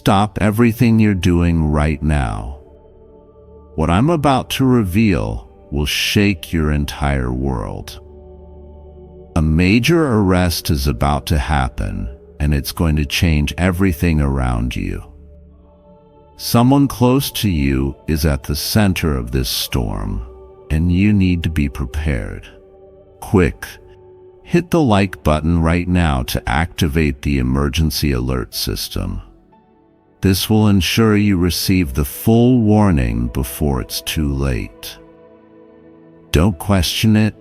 stop everything you're doing right now. What I'm about to reveal will shake your entire world. A major arrest is about to happen, and it's going to change everything around you. Someone close to you is at the center of this storm, and you need to be prepared. Quick, hit the like button right now to activate the emergency alert system. This will ensure you receive the full warning before it's too late. Don't question it,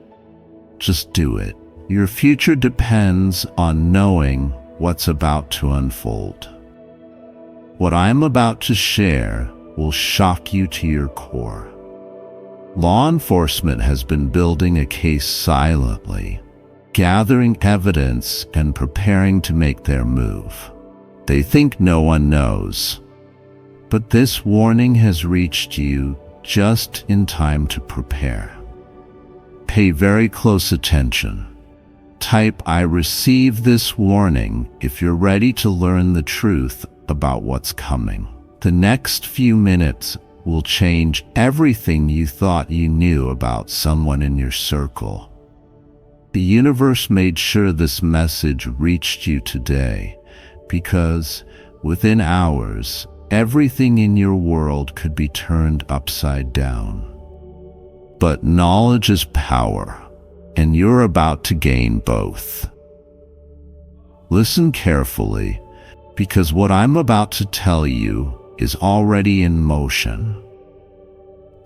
just do it. Your future depends on knowing what's about to unfold. What I'm about to share will shock you to your core. Law enforcement has been building a case silently, gathering evidence and preparing to make their move. They think no one knows, but this warning has reached you just in time to prepare. Pay very close attention. Type "I receive this warning" if you're ready to learn the truth about what's coming. The next few minutes will change everything you thought you knew about someone in your circle. The universe made sure this message reached you today because within hours, everything in your world could be turned upside down. But knowledge is power, and you're about to gain both. Listen carefully, because what I'm about to tell you is already in motion.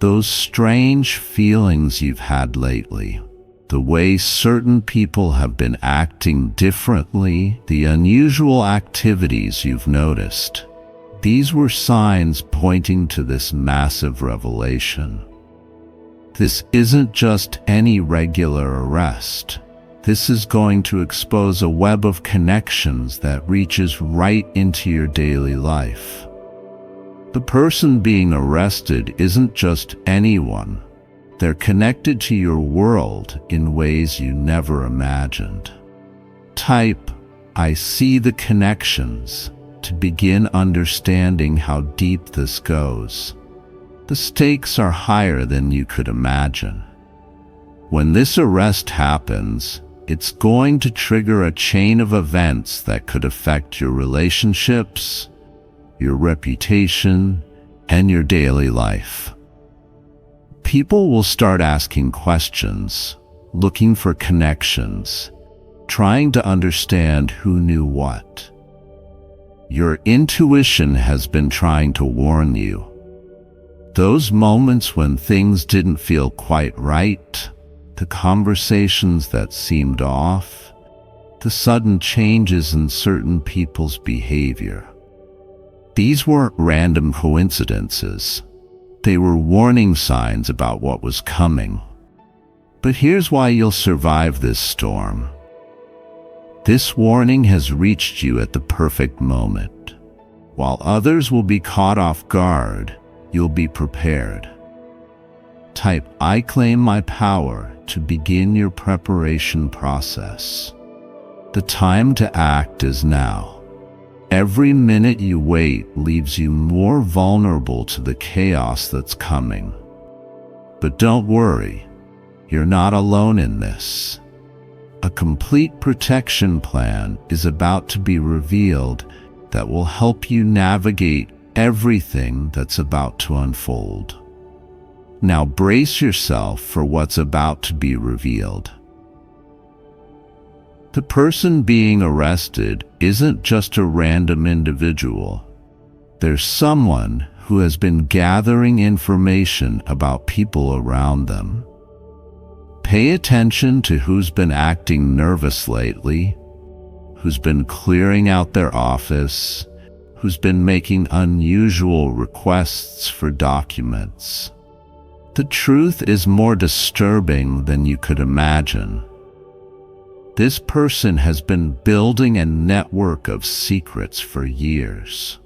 Those strange feelings you've had lately, the way certain people have been acting differently, the unusual activities you've noticed, these were signs pointing to this massive revelation. This isn't just any regular arrest. This is going to expose a web of connections that reaches right into your daily life. The person being arrested isn't just anyone. They're connected to your world in ways you never imagined. Type "I see the connections" to begin understanding how deep this goes. The stakes are higher than you could imagine. When this arrest happens, it's going to trigger a chain of events that could affect your relationships, your reputation, and your daily life. People will start asking questions, looking for connections, trying to understand who knew what. Your intuition has been trying to warn you. Those moments when things didn't feel quite right, the conversations that seemed off, the sudden changes in certain people's behavior. These weren't random coincidences. They were warning signs about what was coming. But here's why you'll survive this storm. This warning has reached you at the perfect moment. While others will be caught off guard, you'll be prepared. Type "I claim my power" to begin your preparation process. The time to act is now. Every minute you wait leaves you more vulnerable to the chaos that's coming. But don't worry, you're not alone in this. A complete protection plan is about to be revealed that will help you navigate everything that's about to unfold. Now brace yourself for what's about to be revealed. The person being arrested isn't just a random individual. There's someone who has been gathering information about people around them. Pay attention to who's been acting nervous lately, who's been clearing out their office, who's been making unusual requests for documents. The truth is more disturbing than you could imagine. This person has been building a network of secrets for years.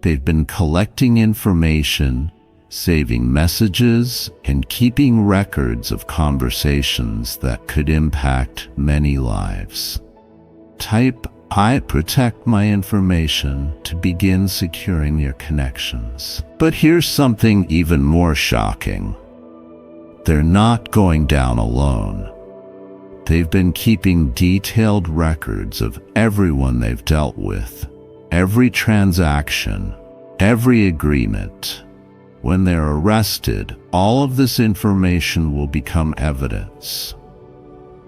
They've been collecting information, saving messages, and keeping records of conversations that could impact many lives. Type I protect my information to begin securing your connections. But here's something even more shocking. They're not going down alone. They've been keeping detailed records of everyone they've dealt with, every transaction, every agreement. When they're arrested, all of this information will become evidence.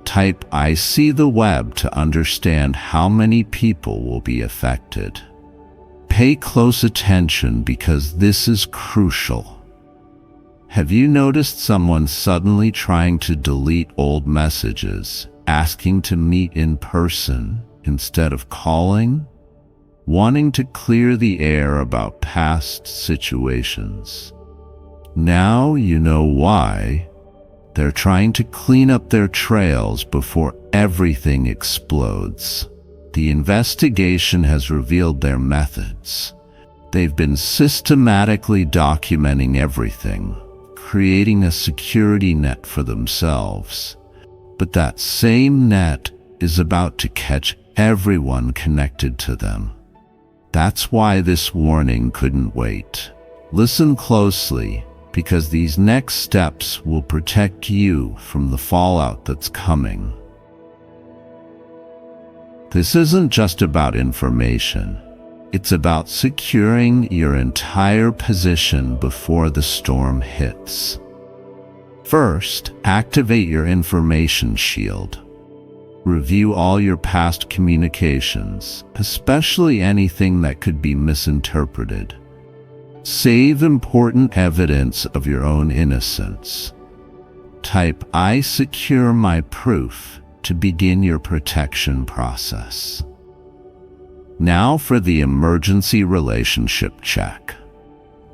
Type "I see the web" to understand how many people will be affected. Pay close attention because this is crucial. Have you noticed someone suddenly trying to delete old messages, asking to meet in person instead of calling? Wanting to clear the air about past situations. Now you know why. They're trying to clean up their trails before everything explodes. The investigation has revealed their methods. They've been systematically documenting everything, creating a security net for themselves. But that same net is about to catch everyone connected to them. That's why this warning couldn't wait. Listen closely, because these next steps will protect you from the fallout that's coming. This isn't just about information. It's about securing your entire position before the storm hits. First, activate your information shield. Review all your past communications, especially anything that could be misinterpreted. Save important evidence of your own innocence. Type "I secure my proof" to begin your protection process. Now for the emergency relationship check.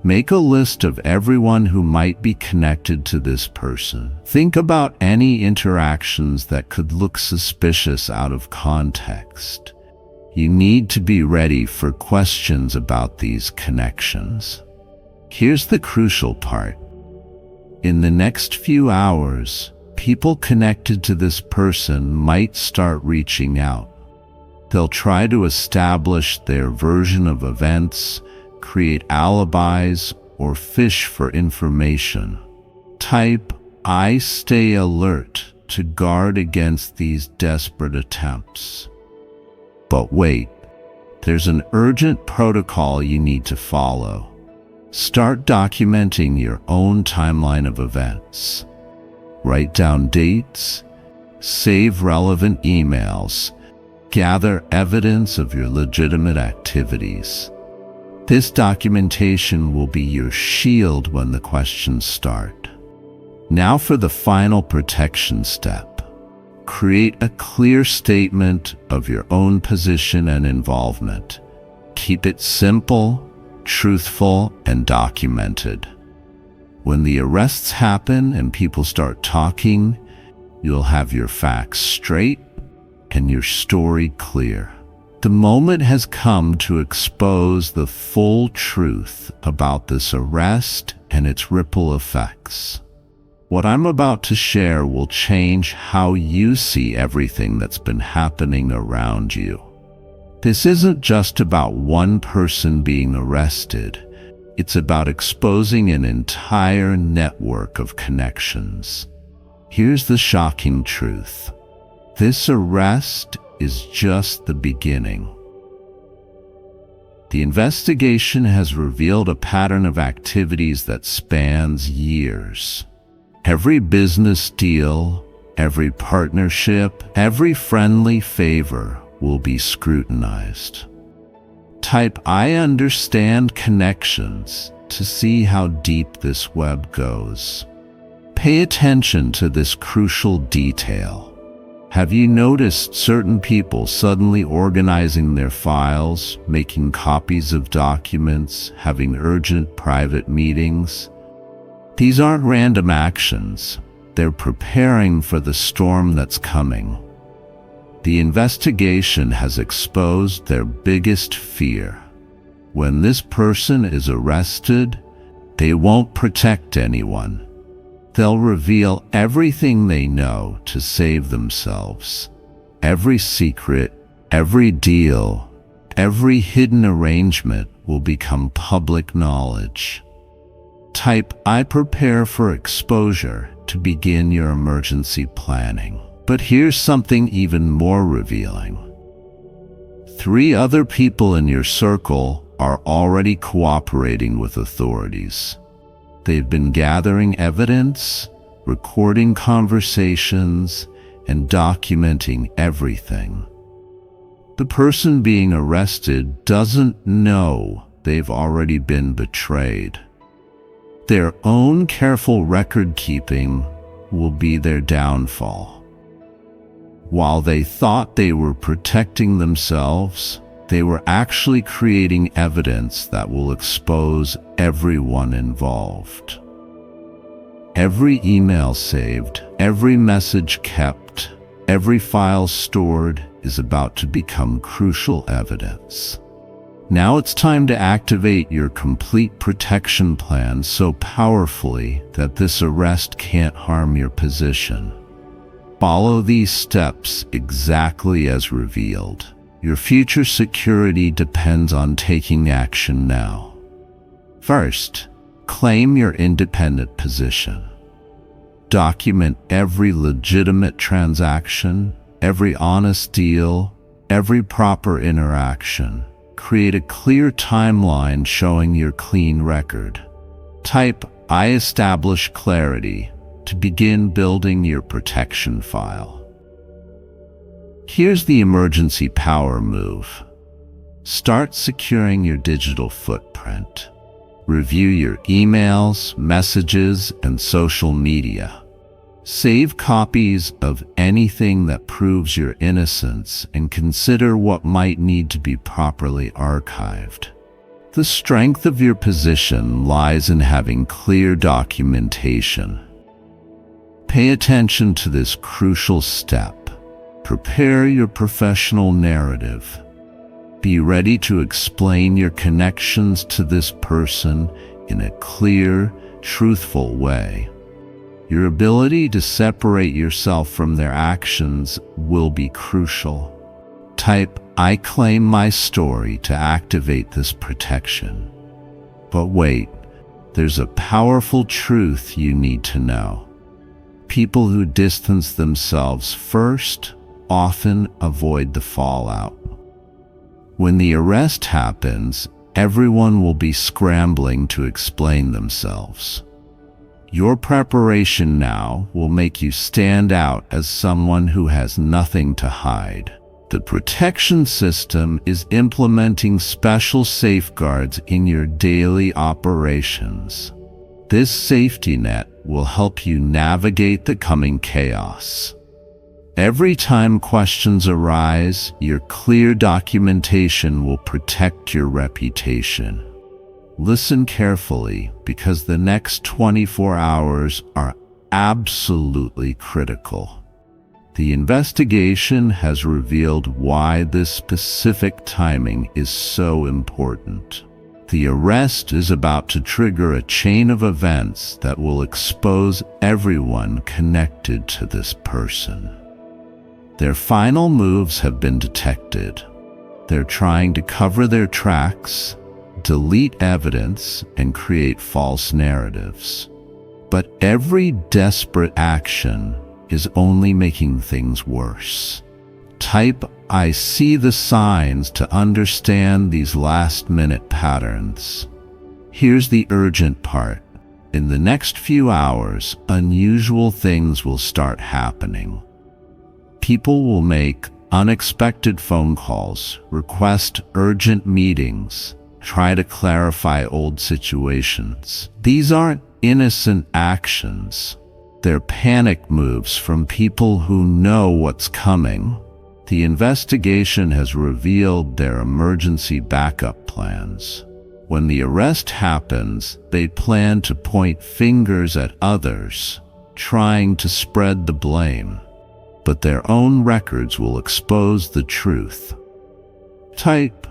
Make a list of everyone who might be connected to this person. Think about any interactions that could look suspicious out of context. You need to be ready for questions about these connections. Here's the crucial part. In the next few hours, people connected to this person might start reaching out. They'll try to establish their version of events, create alibis, or fish for information. Type "I stay alert" to guard against these desperate attempts. But wait, there's an urgent protocol you need to follow. Start documenting your own timeline of events. Write down dates, save relevant emails, gather evidence of your legitimate activities. This documentation will be your shield when the questions start. Now for the final protection step. Create a clear statement of your own position and involvement. Keep it simple, truthful, and documented. When the arrests happen and people start talking, you'll have your facts straight and your story clear. The moment has come to expose the full truth about this arrest and its ripple effects. What I'm about to share will change how you see everything that's been happening around you. This isn't just about one person being arrested. It's about exposing an entire network of connections. Here's the shocking truth. This arrest is just the beginning. The investigation has revealed a pattern of activities that spans years. Every business deal, every partnership, every friendly favor will be scrutinized. Type "I understand connections" to see how deep this web goes. Pay attention to this crucial detail. Have you noticed certain people suddenly organizing their files, making copies of documents, having urgent private meetings? These aren't random actions. They're preparing for the storm that's coming. The investigation has exposed their biggest fear. When this person is arrested, they won't protect anyone. They'll reveal everything they know to save themselves. Every secret, Every deal, every hidden arrangement will become public knowledge. Type "I prepare for exposure" to begin your emergency planning. But here's something even more revealing. 3 other people in your circle are already cooperating with authorities. They've been gathering evidence, recording conversations, and documenting everything. The person being arrested doesn't know they've already been betrayed. Their own careful record-keeping will be their downfall. While they thought they were protecting themselves, they were actually creating evidence that will expose everyone involved. Every email saved, every message kept, every file stored is about to become crucial evidence. Now it's time to activate your complete protection plan so powerfully that this arrest can't harm your position. Follow these steps exactly as revealed. Your future security depends on taking action now. First, claim your independent position. Document every legitimate transaction, every honest deal, every proper interaction. Create a clear timeline showing your clean record. Type "I establish clarity" to begin building your protection file. Here's the emergency power move. Start securing your digital footprint. Review your emails, messages, and social media. Save copies of anything that proves your innocence and consider what might need to be properly archived. The strength of your position lies in having clear documentation. Pay attention to this crucial step. Prepare your professional narrative. Be ready to explain your connections to this person in a clear, truthful way. Your ability to separate yourself from their actions will be crucial. Type "I claim my story" to activate this protection. But wait, there's a powerful truth you need to know. People who distance themselves first often avoid the fallout. When the arrest happens, everyone will be scrambling to explain themselves. Your preparation now will make you stand out as someone who has nothing to hide. The protection system is implementing special safeguards in your daily operations. This safety net will help you navigate the coming chaos. Every time questions arise, your clear documentation will protect your reputation. Listen carefully, because the next 24 hours are absolutely critical. The investigation has revealed why this specific timing is so important. The arrest is about to trigger a chain of events that will expose everyone connected to this person. Their final moves have been detected. They're trying to cover their tracks, delete evidence, and create false narratives. But every desperate action is only making things worse. Type "I see the signs" to understand these last-minute patterns. Here's the urgent part. In the next few hours, unusual things will start happening. People will make unexpected phone calls, request urgent meetings, try to clarify old situations. These aren't innocent actions. They're panic moves from people who know what's coming. The investigation has revealed their emergency backup plans. When the arrest happens, they plan to point fingers at others, trying to spread the blame. But their own records will expose the truth. Type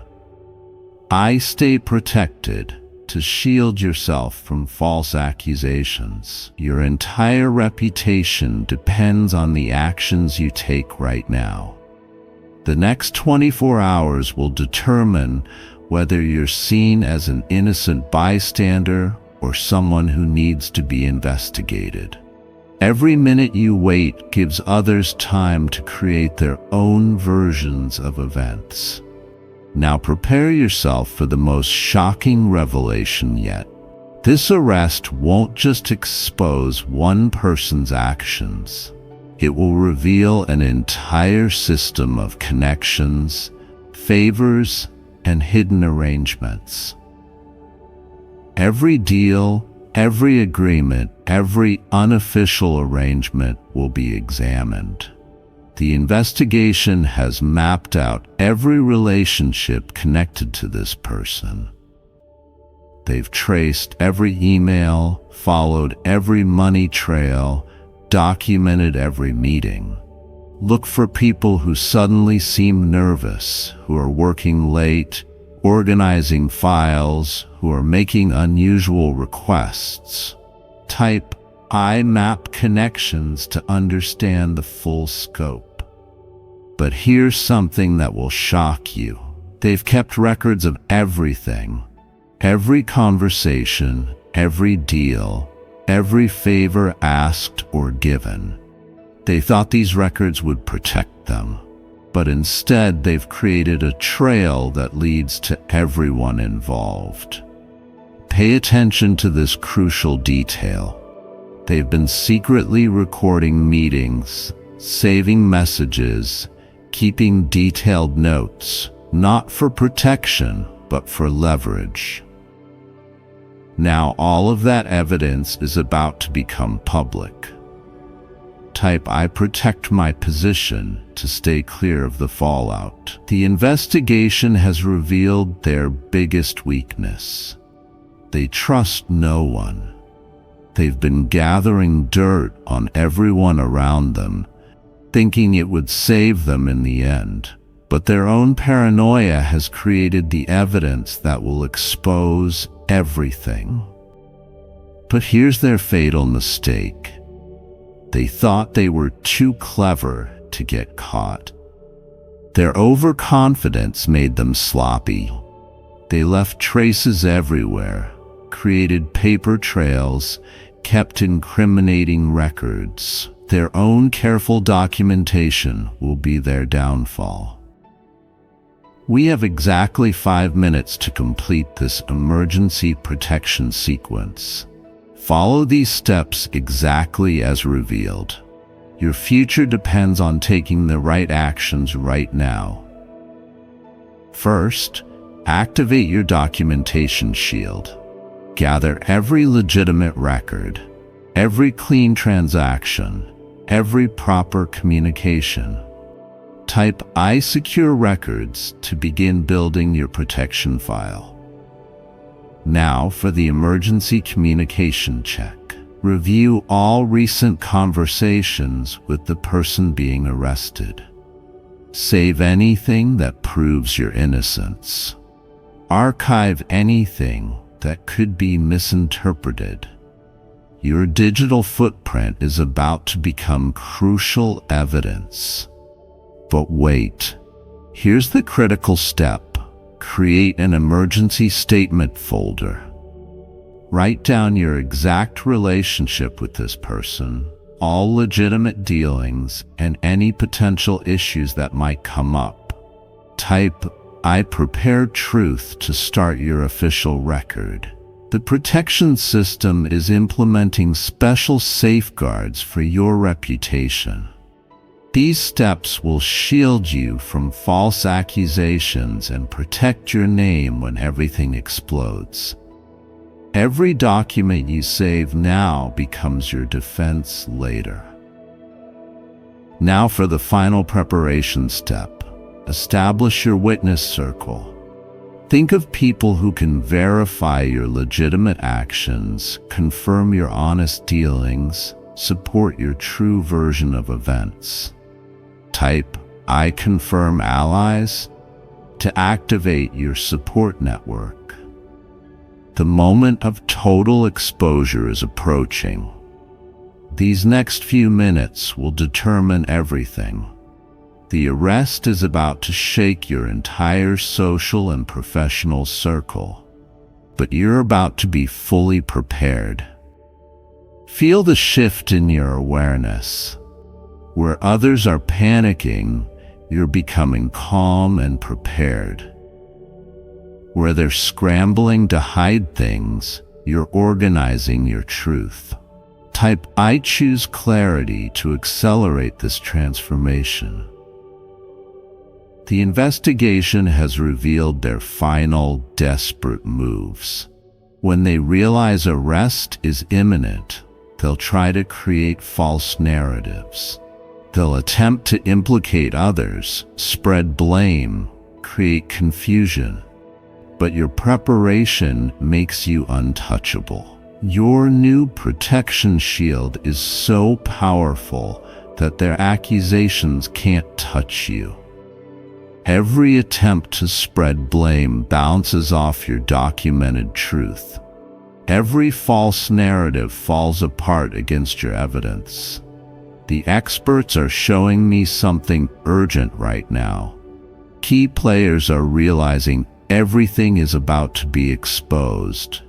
"I stay protected" to shield yourself from false accusations. Your entire reputation depends on the actions you take right now. The next 24 hours will determine whether you're seen as an innocent bystander or someone who needs to be investigated. Every minute you wait gives others time to create their own versions of events. Now prepare yourself for the most shocking revelation yet. This arrest won't just expose one person's actions. It will reveal an entire system of connections, favors, and hidden arrangements. Every deal, every agreement, every unofficial arrangement will be examined. The investigation has mapped out every relationship connected to this person. They've traced every email, followed every money trail, documented every meeting. Look for people who suddenly seem nervous, who are working late, organizing files, who are making unusual requests. Type I map connections to understand the full scope. But here's something that will shock you. They've kept records of everything. Every conversation, every deal, every favor asked or given. They thought these records would protect them, but instead they've created a trail that leads to everyone involved. Pay attention to this crucial detail. They've been secretly recording meetings, saving messages, keeping detailed notes, not for protection, but for leverage. Now all of that evidence is about to become public. Type I protect my position to stay clear of the fallout. The investigation has revealed their biggest weakness. They trust no one. They've been gathering dirt on everyone around them, thinking it would save them in the end. But their own paranoia has created the evidence that will expose everything. But here's their fatal mistake. They thought they were too clever to get caught. Their overconfidence made them sloppy. They left traces everywhere, created paper trails, kept incriminating records. Their own careful documentation will be their downfall. We have exactly 5 minutes to complete this emergency protection sequence. Follow these steps exactly as revealed. Your future depends on taking the right actions right now. First, activate your documentation shield. Gather every legitimate record, every clean transaction, every proper communication. Type I secure records to begin building your protection file. Now for the emergency communication check. Review all recent conversations with the person being arrested. Save anything that proves your innocence. Archive anything that could be misinterpreted. Your digital footprint is about to become crucial evidence. But wait, here's the critical step. Create an emergency statement folder. Write down your exact relationship with this person, all legitimate dealings, and any potential issues that might come up. Type I prepared truth to start your official record. The protection system is implementing special safeguards for your reputation. These steps will shield you from false accusations and protect your name when everything explodes. Every document you save now becomes your defense later. Now for the final preparation step. Establish your witness circle. Think of people who can verify your legitimate actions, confirm your honest dealings, support your true version of events. Type I confirm allies to activate your support network. The moment of total exposure is approaching. These next few minutes will determine everything. The arrest is about to shake your entire social and professional circle, but you're about to be fully prepared. Feel the shift in your awareness. Where others are panicking, you're becoming calm and prepared. Where they're scrambling to hide things, you're organizing your truth. Type "I choose clarity" to accelerate this transformation. The investigation has revealed their final, desperate moves. When they realize arrest is imminent, they'll try to create false narratives. They'll attempt to implicate others, spread blame, create confusion. But your preparation makes you untouchable. Your new protection shield is so powerful that their accusations can't touch you. Every attempt to spread blame bounces off your documented truth. Every false narrative falls apart against your evidence. The experts are showing me something urgent right now. Key players are realizing everything is about to be exposed.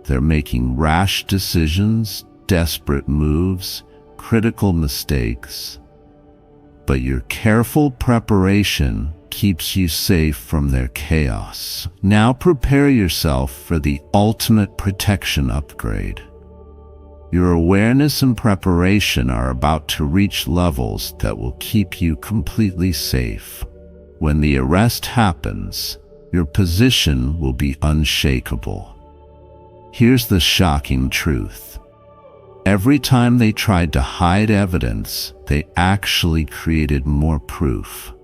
They're making rash decisions, desperate moves, critical mistakes. But your careful preparation keeps you safe from their chaos. Now prepare yourself for the ultimate protection upgrade. Your awareness and preparation are about to reach levels that will keep you completely safe. When the arrest happens, your position will be unshakable. Here's the shocking truth. Every time they tried to hide evidence, they actually created more proof.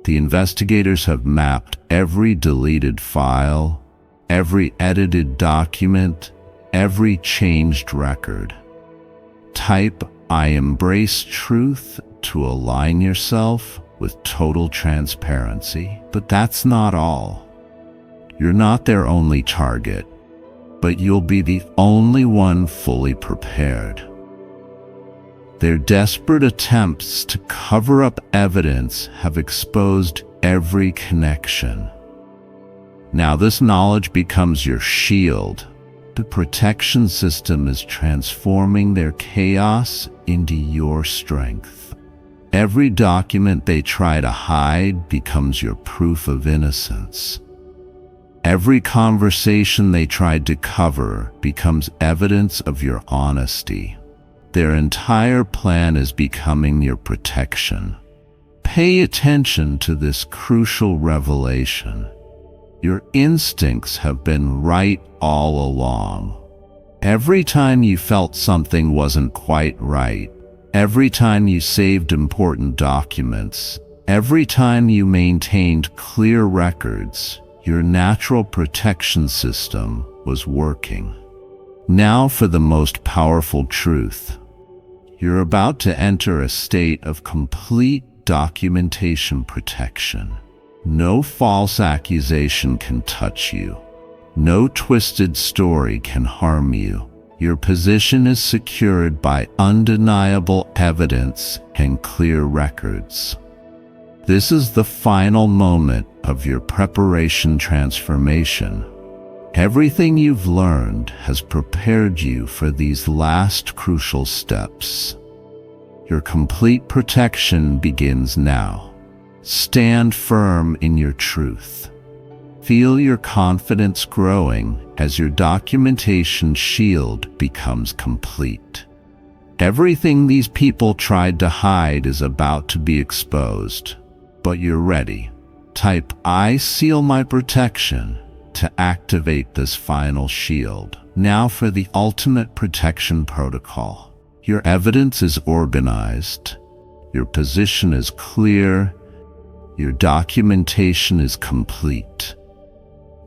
The investigators have mapped every deleted file, every edited document, every changed record. Type "I embrace truth" to align yourself with total transparency. But that's not all. You're not their only target, but you'll be the only one fully prepared. Their desperate attempts to cover up evidence have exposed every connection. Now this knowledge becomes your shield. The protection system is transforming their chaos into your strength. Every document they try to hide becomes your proof of innocence. Every conversation they tried to cover becomes evidence of your honesty. Their entire plan is becoming your protection. Pay attention to this crucial revelation. Your instincts have been right all along. Every time you felt something wasn't quite right, every time you saved important documents, every time you maintained clear records, your natural protection system was working. Now for the most powerful truth. You're about to enter a state of complete documentation protection. No false accusation can touch you. No twisted story can harm you. Your position is secured by undeniable evidence and clear records. This is the final moment of your preparation transformation. Everything you've learned has prepared you for these last crucial steps. Your complete protection begins now. Stand firm in your truth. Feel your confidence growing as your documentation shield becomes complete. Everything these people tried to hide is about to be exposed, but you're ready. Type "I seal my protection" to activate this final shield. Now for the ultimate protection protocol. Your evidence is organized, your position is clear, your documentation is complete.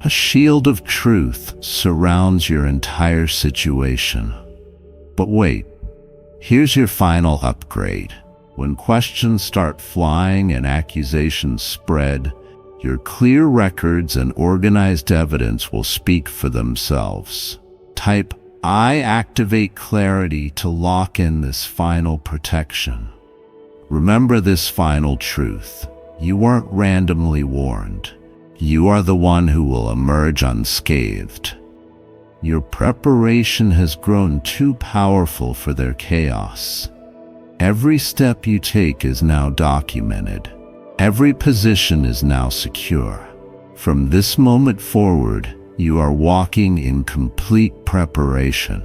A shield of truth surrounds your entire situation. But wait, here's your final upgrade. When questions start flying and accusations spread, your clear records and organized evidence will speak for themselves. Type "I activate clarity" to lock in this final protection. Remember this final truth. You weren't randomly warned. You are the one who will emerge unscathed. Your preparation has grown too powerful for their chaos. Every step you take is now documented. Every position is now secure. From this moment forward, you are walking in complete preparation.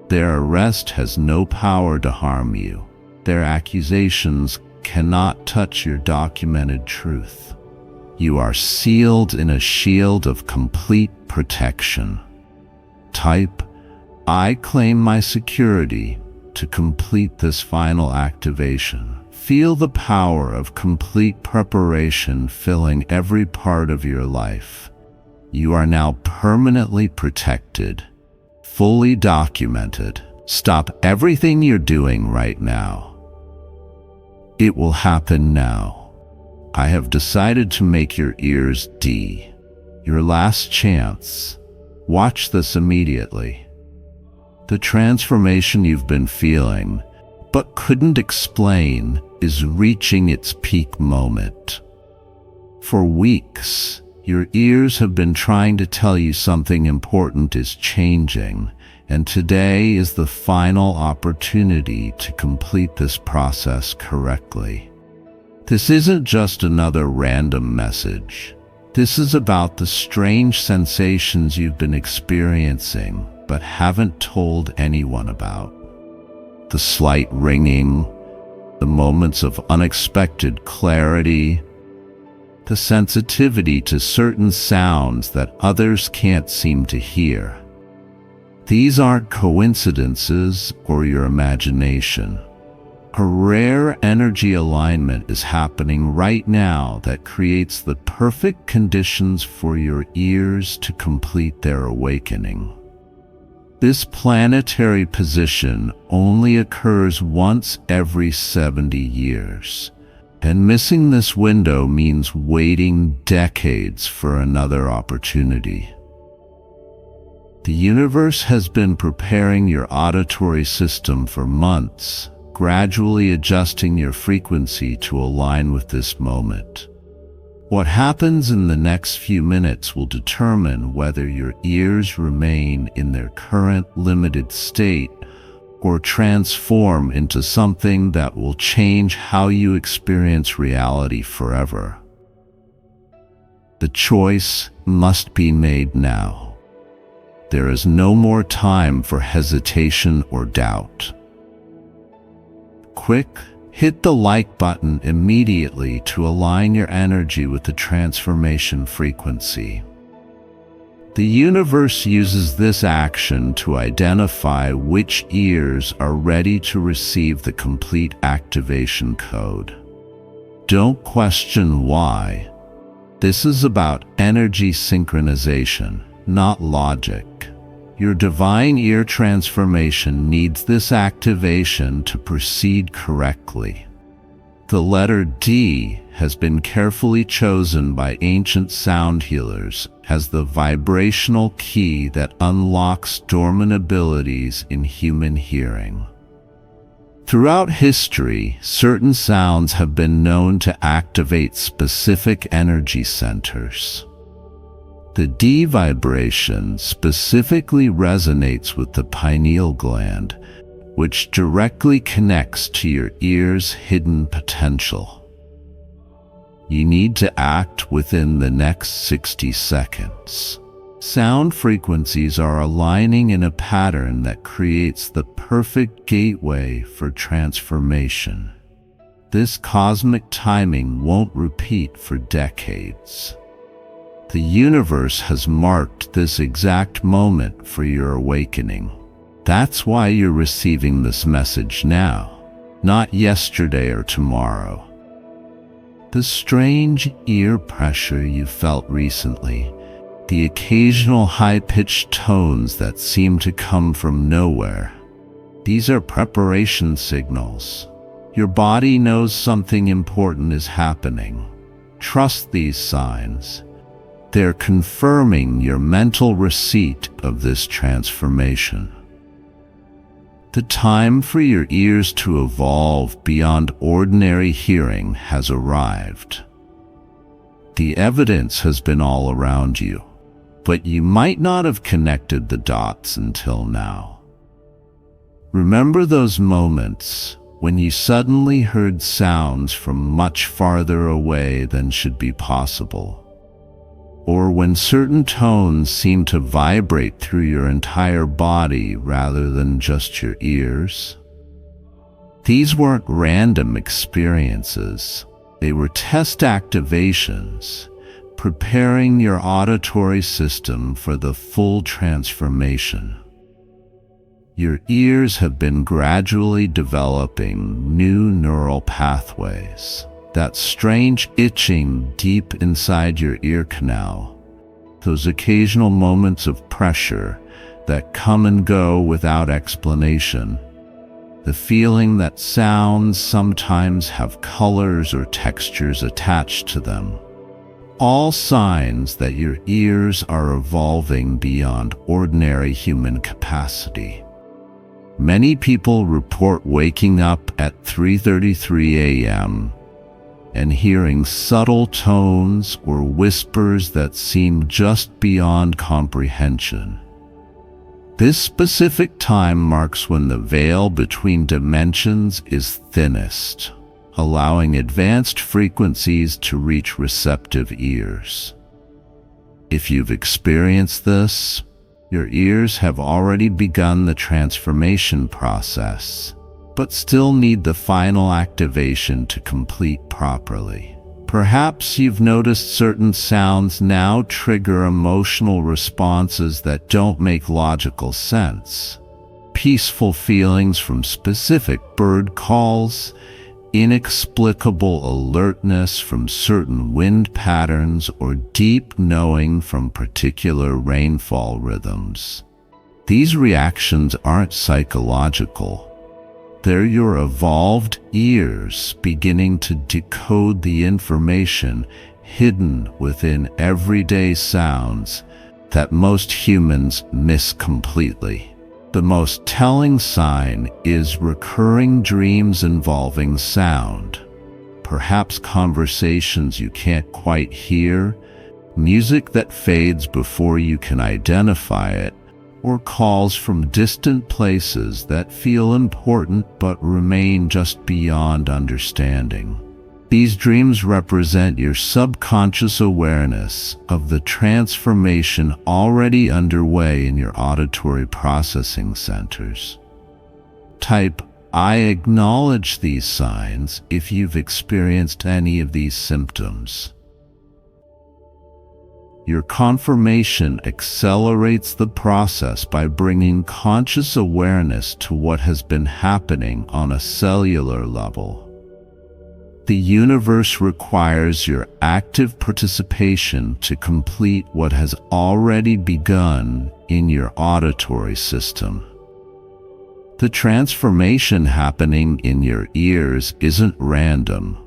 Their arrest has no power to harm you. Their accusations cannot touch your documented truth. You are sealed in a shield of complete protection. Type, "I claim my security," to complete this final activation. Feel the power of complete preparation filling every part of your life. You are now permanently protected, fully documented. Stop everything you're doing right now. It will happen now. I have decided to make your ears D. Your last chance. Watch this immediately. The transformation you've been feeling, but couldn't explain, is reaching its peak moment. For weeks, your ears have been trying to tell you something important is changing, and today is the final opportunity to complete this process correctly. This isn't just another random message. This is about the strange sensations you've been experiencing but haven't told anyone about. The slight ringing, the moments of unexpected clarity, the sensitivity to certain sounds that others can't seem to hear. These aren't coincidences or your imagination. A rare energy alignment is happening right now that creates the perfect conditions for your ears to complete their awakening. This planetary position only occurs once every 70 years, and missing this window means waiting decades for another opportunity. The universe has been preparing your auditory system for months, gradually adjusting your frequency to align with this moment. What happens in the next few minutes will determine whether your ears remain in their current limited state or transform into something that will change how you experience reality forever. The choice must be made now. There is no more time for hesitation or doubt. Quick, hit the like button immediately to align your energy with the transformation frequency. The universe uses this action to identify which ears are ready to receive the complete activation code. Don't question why. This is about energy synchronization, not logic. Your divine ear transformation needs this activation to proceed correctly. The letter D has been carefully chosen by ancient sound healers as the vibrational key that unlocks dormant abilities in human hearing. Throughout history, certain sounds have been known to activate specific energy centers. The D vibration specifically resonates with the pineal gland, which directly connects to your ear's hidden potential. You need to act within the next 60 seconds. Sound frequencies are aligning in a pattern that creates the perfect gateway for transformation. This cosmic timing won't repeat for decades. The universe has marked this exact moment for your awakening. That's why you're receiving this message now, not yesterday or tomorrow. The strange ear pressure you felt recently, the occasional high-pitched tones that seem to come from nowhere, these are preparation signals. Your body knows something important is happening. Trust these signs. They're confirming your mental receipt of this transformation. The time for your ears to evolve beyond ordinary hearing has arrived. The evidence has been all around you, but you might not have connected the dots until now. Remember those moments when you suddenly heard sounds from much farther away than should be possible, or when certain tones seemed to vibrate through your entire body rather than just your ears? These weren't random experiences. They were test activations, preparing your auditory system for the full transformation. Your ears have been gradually developing new neural pathways. That strange itching deep inside your ear canal, those occasional moments of pressure that come and go without explanation, the feeling that sounds sometimes have colors or textures attached to them, all signs that your ears are evolving beyond ordinary human capacity. Many people report waking up at 3:33 a.m. and hearing subtle tones or whispers that seem just beyond comprehension. This specific time marks when the veil between dimensions is thinnest, allowing advanced frequencies to reach receptive ears. If you've experienced this, your ears have already begun the transformation process, but still need the final activation to complete properly. Perhaps you've noticed certain sounds now trigger emotional responses that don't make logical sense. Peaceful feelings from specific bird calls, inexplicable alertness from certain wind patterns, or deep knowing from particular rainfall rhythms. These reactions aren't psychological. They're your evolved ears beginning to decode the information hidden within everyday sounds that most humans miss completely. The most telling sign is recurring dreams involving sound. Perhaps conversations you can't quite hear, music that fades before you can identify it, or calls from distant places that feel important but remain just beyond understanding. These dreams represent your subconscious awareness of the transformation already underway in your auditory processing centers. Type "I acknowledge these signs" if you've experienced any of these symptoms. Your confirmation accelerates the process by bringing conscious awareness to what has been happening on a cellular level. The universe requires your active participation to complete what has already begun in your auditory system. The transformation happening in your ears isn't random.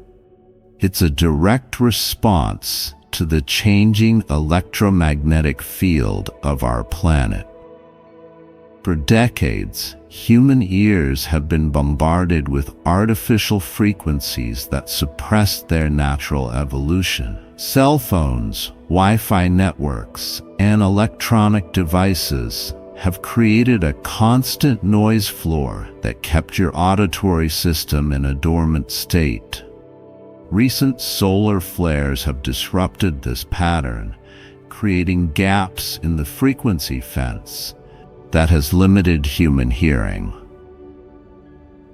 It's a direct response to the changing electromagnetic field of our planet. For decades, human ears have been bombarded with artificial frequencies that suppressed their natural evolution. Cell phones, Wi-Fi networks, and electronic devices have created a constant noise floor that kept your auditory system in a dormant state. Recent solar flares have disrupted this pattern, creating gaps in the frequency fence that has limited human hearing.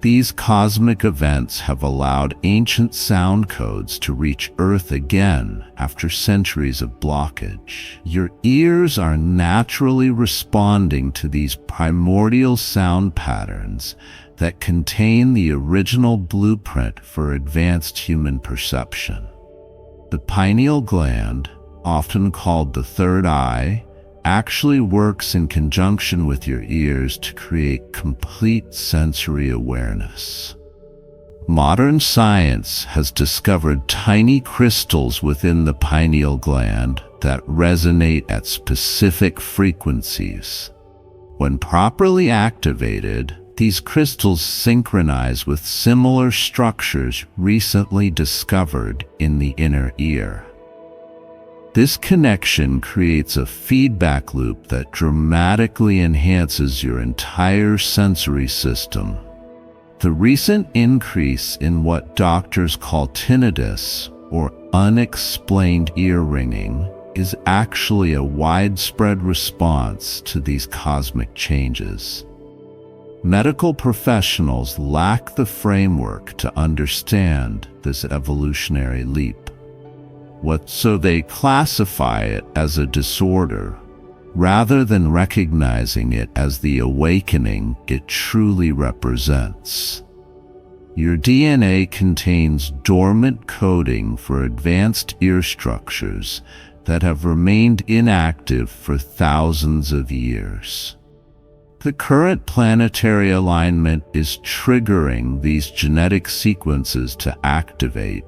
These cosmic events have allowed ancient sound codes to reach Earth again after centuries of blockage. Your ears are naturally responding to these primordial sound patterns that contain the original blueprint for advanced human perception. The pineal gland, often called the third eye, actually works in conjunction with your ears to create complete sensory awareness. Modern science has discovered tiny crystals within the pineal gland that resonate at specific frequencies. When properly activated, these crystals synchronize with similar structures recently discovered in the inner ear. This connection creates a feedback loop that dramatically enhances your entire sensory system. The recent increase in what doctors call tinnitus, or unexplained ear ringing, is actually a widespread response to these cosmic changes. Medical professionals lack the framework to understand this evolutionary leap. So they classify it as a disorder, rather than recognizing it as the awakening it truly represents. Your DNA contains dormant coding for advanced ear structures that have remained inactive for thousands of years. The current planetary alignment is triggering these genetic sequences to activate,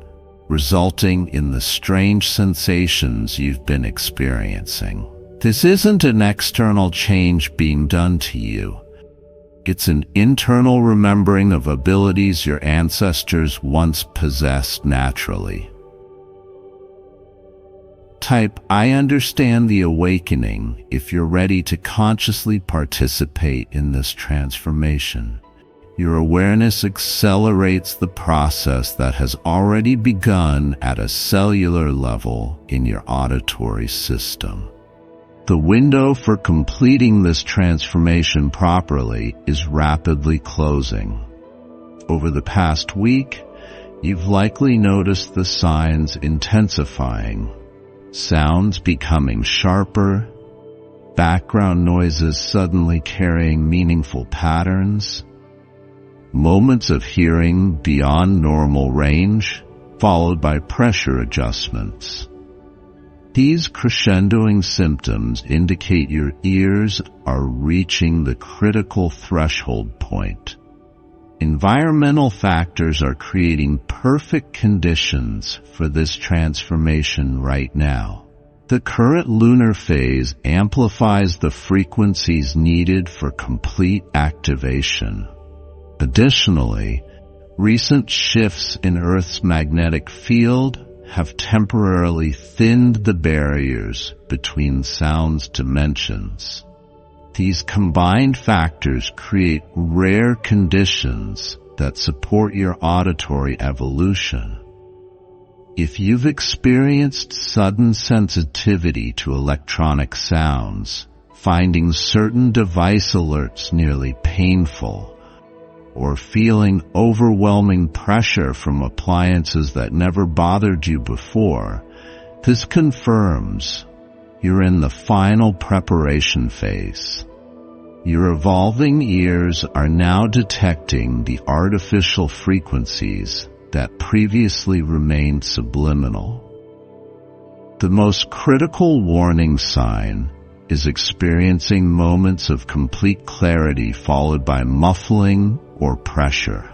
resulting in the strange sensations you've been experiencing. This isn't an external change being done to you. It's an internal remembering of abilities your ancestors once possessed naturally. Type "I understand the awakening" if you're ready to consciously participate in this transformation. Your awareness accelerates the process that has already begun at a cellular level in your auditory system. The window for completing this transformation properly is rapidly closing. Over the past week, you've likely noticed the signs intensifying. Sounds becoming sharper, background noises suddenly carrying meaningful patterns, moments of hearing beyond normal range, followed by pressure adjustments. These crescendoing symptoms indicate your ears are reaching the critical threshold point. Environmental factors are creating perfect conditions for this transformation right now. The current lunar phase amplifies the frequencies needed for complete activation. Additionally, recent shifts in Earth's magnetic field have temporarily thinned the barriers between sound's dimensions. These combined factors create rare conditions that support your auditory evolution. If you've experienced sudden sensitivity to electronic sounds, finding certain device alerts nearly painful, or feeling overwhelming pressure from appliances that never bothered you before, this confirms you're in the final preparation phase. Your evolving ears are now detecting the artificial frequencies that previously remained subliminal. The most critical warning sign is experiencing moments of complete clarity followed by muffling or pressure.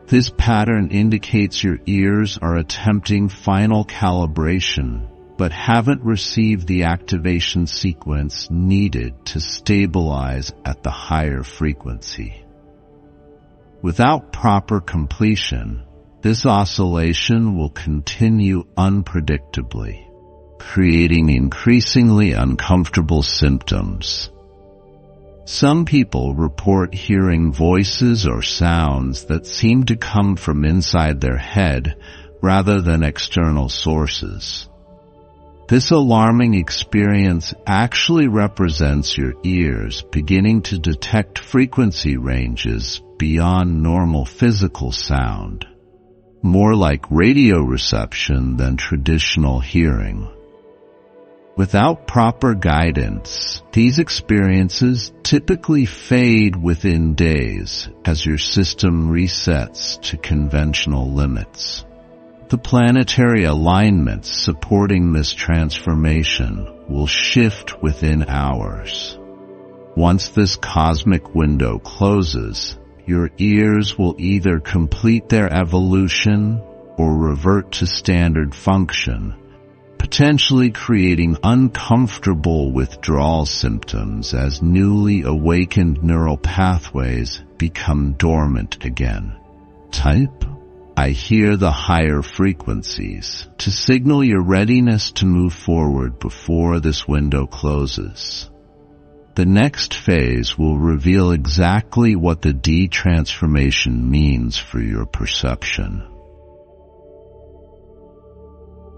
This pattern indicates your ears are attempting final calibration, but haven't received the activation sequence needed to stabilize at the higher frequency. Without proper completion, this oscillation will continue unpredictably, creating increasingly uncomfortable symptoms. Some people report hearing voices or sounds that seem to come from inside their head rather than external sources. This alarming experience actually represents your ears beginning to detect frequency ranges beyond normal physical sound, more like radio reception than traditional hearing. Without proper guidance, these experiences typically fade within days as your system resets to conventional limits. The planetary alignments supporting this transformation will shift within hours. Once this cosmic window closes, your ears will either complete their evolution or revert to standard function, potentially creating uncomfortable withdrawal symptoms as newly awakened neural pathways become dormant again. Type I hear the higher frequencies to signal your readiness to move forward before this window closes. The next phase will reveal exactly what the D transformation means for your perception.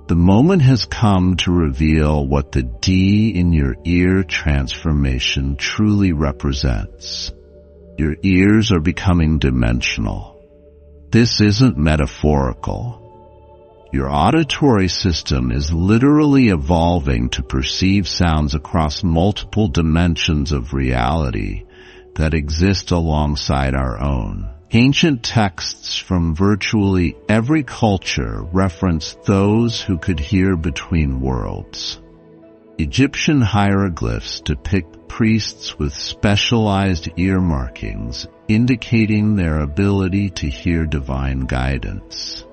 The moment has come to reveal what the D in your ear transformation truly represents. Your ears are becoming dimensional. This isn't metaphorical. Your auditory system is literally evolving to perceive sounds across multiple dimensions of reality that exist alongside our own. Ancient texts from virtually every culture reference those who could hear between worlds. Egyptian hieroglyphs depict priests with specialized ear markings, indicating their ability to hear divine guidance.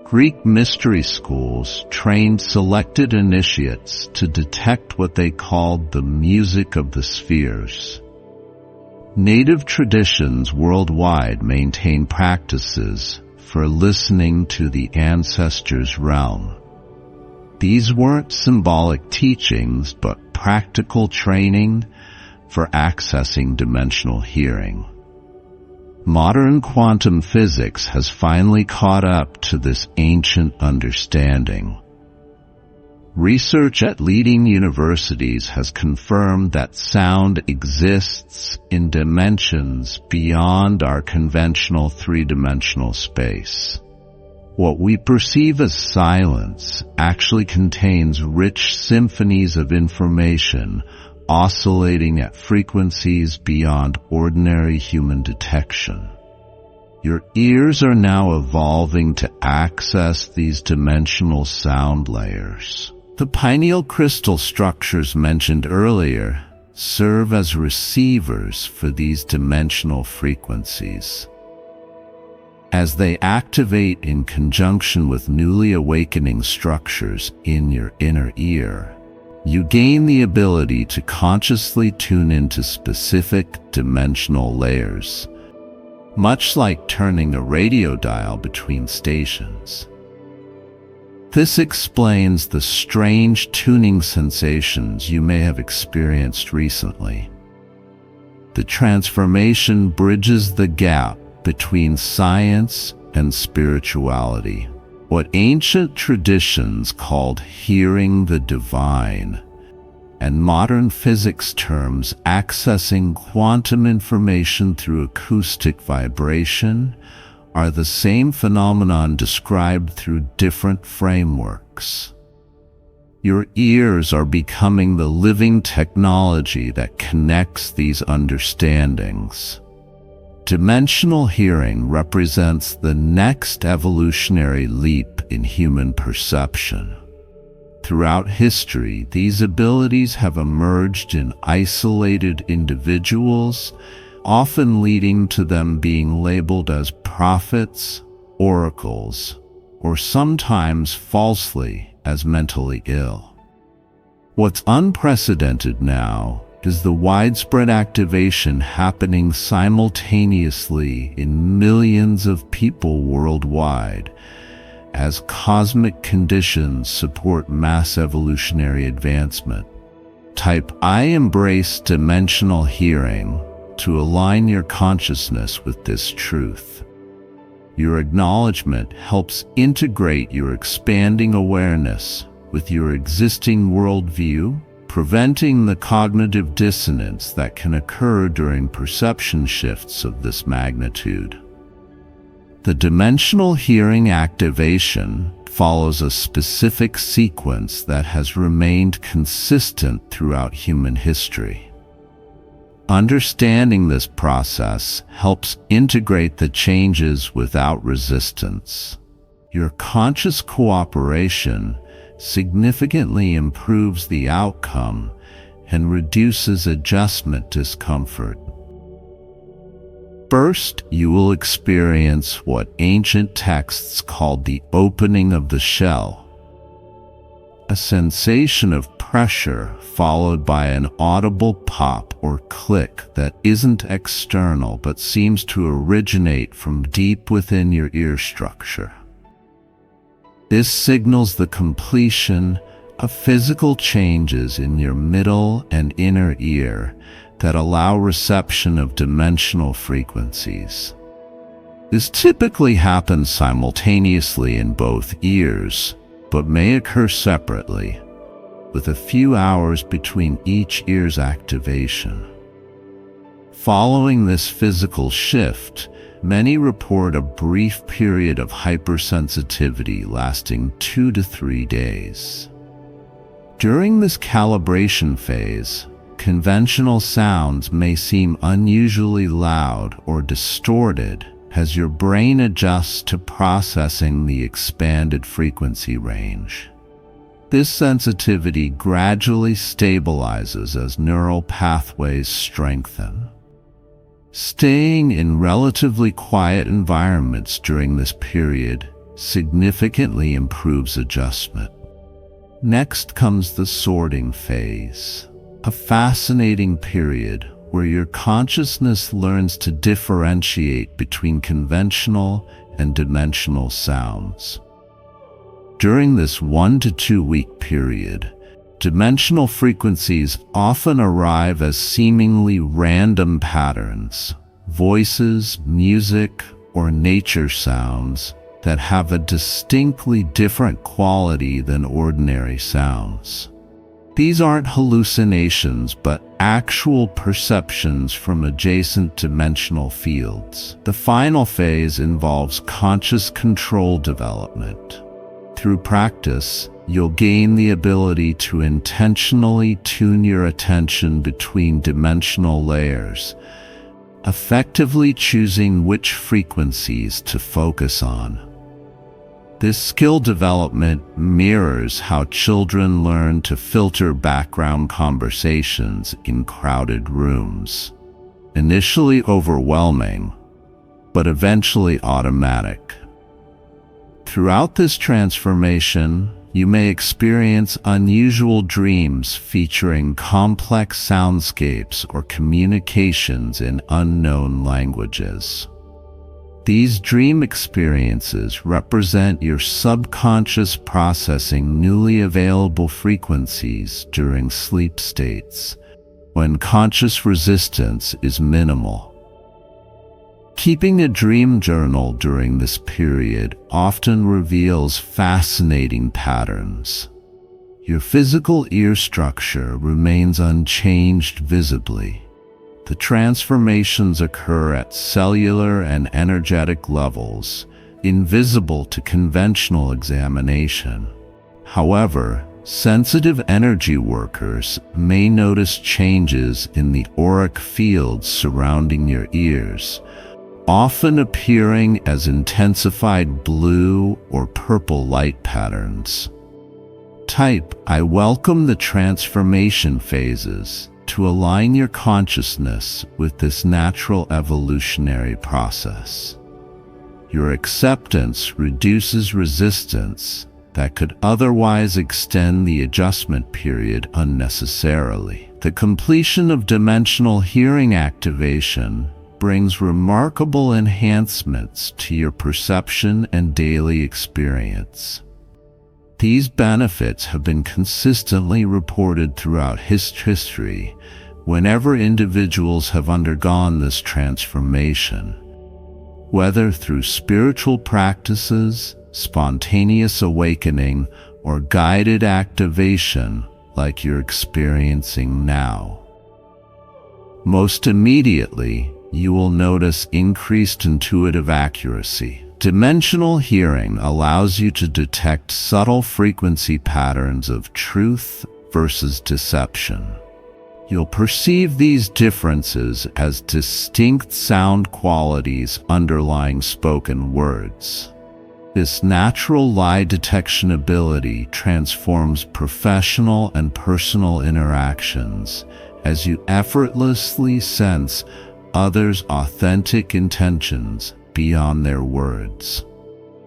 Greek mystery schools trained selected initiates to detect what they called the music of the spheres. Native traditions worldwide maintain practices for listening to the ancestors' realm. These weren't symbolic teachings, but practical training for accessing dimensional hearing. Modern quantum physics has finally caught up to this ancient understanding. Research at leading universities has confirmed that sound exists in dimensions beyond our conventional three-dimensional space. What we perceive as silence actually contains rich symphonies of information oscillating at frequencies beyond ordinary human detection. Your ears are now evolving to access these dimensional sound layers. The pineal crystal structures mentioned earlier serve as receivers for these dimensional frequencies. As they activate in conjunction with newly awakening structures in your inner ear, you gain the ability to consciously tune into specific dimensional layers, much like turning a radio dial between stations. This explains the strange tuning sensations you may have experienced recently. The transformation bridges the gap between science and spirituality. What ancient traditions called hearing the divine, and modern physics terms accessing quantum information through acoustic vibration, are the same phenomenon described through different frameworks. Your ears are becoming the living technology that connects these understandings. Dimensional hearing represents the next evolutionary leap in human perception. Throughout history, these abilities have emerged in isolated individuals, often leading to them being labeled as prophets, oracles, or sometimes falsely as mentally ill. What's unprecedented now is the widespread activation happening simultaneously in millions of people worldwide as cosmic conditions support mass evolutionary advancement. Type I embrace dimensional hearing to align your consciousness with this truth. Your acknowledgement helps integrate your expanding awareness with your existing worldview, preventing the cognitive dissonance that can occur during perception shifts of this magnitude. The dimensional hearing activation follows a specific sequence that has remained consistent throughout human history. Understanding this process helps integrate the changes without resistance. Your conscious cooperation significantly improves the outcome and reduces adjustment discomfort. First, you will experience what ancient texts called the opening of the shell. a sensation of pressure followed by an audible pop or click that isn't external but seems to originate from deep within your ear structure. This signals the completion of physical changes in your middle and inner ear that allow reception of dimensional frequencies. This typically happens simultaneously in both ears, but may occur separately, with a few hours between each ear's activation. Following this physical shift, many report a brief period of hypersensitivity lasting 2 to 3 days. During this calibration phase, conventional sounds may seem unusually loud or distorted as your brain adjusts to processing the expanded frequency range. This sensitivity gradually stabilizes as neural pathways strengthen. Staying in relatively quiet environments during this period significantly improves adjustment. Next comes the sorting phase, a fascinating period where your consciousness learns to differentiate between conventional and dimensional sounds. During this 1 to 2 week period, dimensional frequencies often arrive as seemingly random patterns, voices, music, or nature sounds that have a distinctly different quality than ordinary sounds. These aren't hallucinations, but actual perceptions from adjacent dimensional fields. The final phase involves conscious control development. Through practice, you'll gain the ability to intentionally tune your attention between dimensional layers, effectively choosing which frequencies to focus on. This skill development mirrors how children learn to filter background conversations in crowded rooms. Initially overwhelming, but eventually automatic. Throughout this transformation, you may experience unusual dreams featuring complex soundscapes or communications in unknown languages. These dream experiences represent your subconscious processing newly available frequencies during sleep states, when conscious resistance is minimal. Keeping a dream journal during this period often reveals fascinating patterns. Your physical ear structure remains unchanged visibly. The transformations occur at cellular and energetic levels, invisible to conventional examination. However, sensitive energy workers may notice changes in the auric fields surrounding your ears, often appearing as intensified blue or purple light patterns. Type "I welcome the transformation phases" to align your consciousness with this natural evolutionary process. Your acceptance reduces resistance that could otherwise extend the adjustment period unnecessarily. The completion of dimensional hearing activation brings remarkable enhancements to your perception and daily experience. These benefits have been consistently reported throughout history whenever individuals have undergone this transformation. Whether through spiritual practices, spontaneous awakening, or guided activation like you're experiencing now. Most immediately, you will notice increased intuitive accuracy. Dimensional hearing allows you to detect subtle frequency patterns of truth versus deception. You'll perceive these differences as distinct sound qualities underlying spoken words. This natural lie detection ability transforms professional and personal interactions as you effortlessly sense others' authentic intentions beyond their words.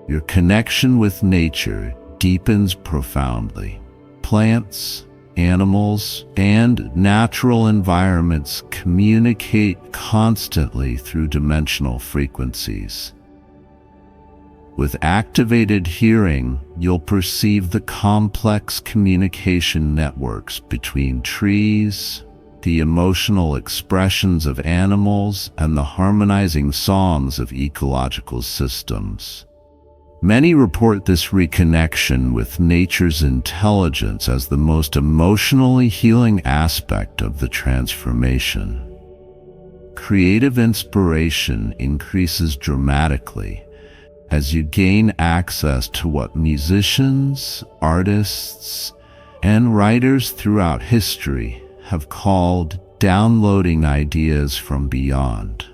Your connection with nature deepens profoundly. plants, animals, and natural environments communicate constantly through dimensional frequencies. With activated hearing, you'll perceive the complex communication networks between trees, the emotional expressions of animals, and the harmonizing songs of ecological systems. Many report this reconnection with nature's intelligence as the most emotionally healing aspect of the transformation. Creative inspiration increases dramatically as you gain access to what musicians, artists, and writers throughout history have called downloading ideas from beyond.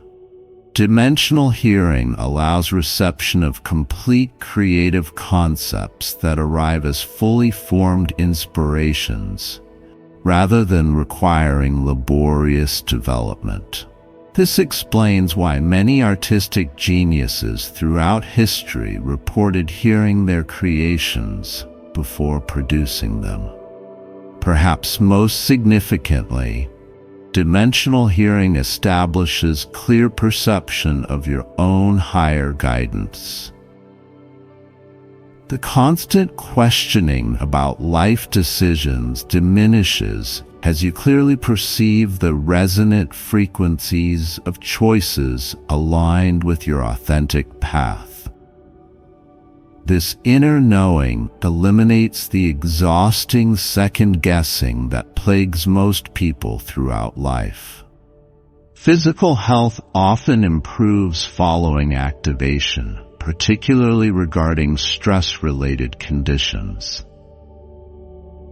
Dimensional hearing allows reception of complete creative concepts that arrive as fully formed inspirations, rather than requiring laborious development. This explains why many artistic geniuses throughout history reported hearing their creations before producing them. Perhaps most significantly, dimensional hearing establishes clear perception of your own higher guidance. The constant questioning about life decisions diminishes as you clearly perceive the resonant frequencies of choices aligned with your authentic path. This inner knowing eliminates the exhausting second-guessing that plagues most people throughout life. Physical health often improves following activation, particularly regarding stress-related conditions.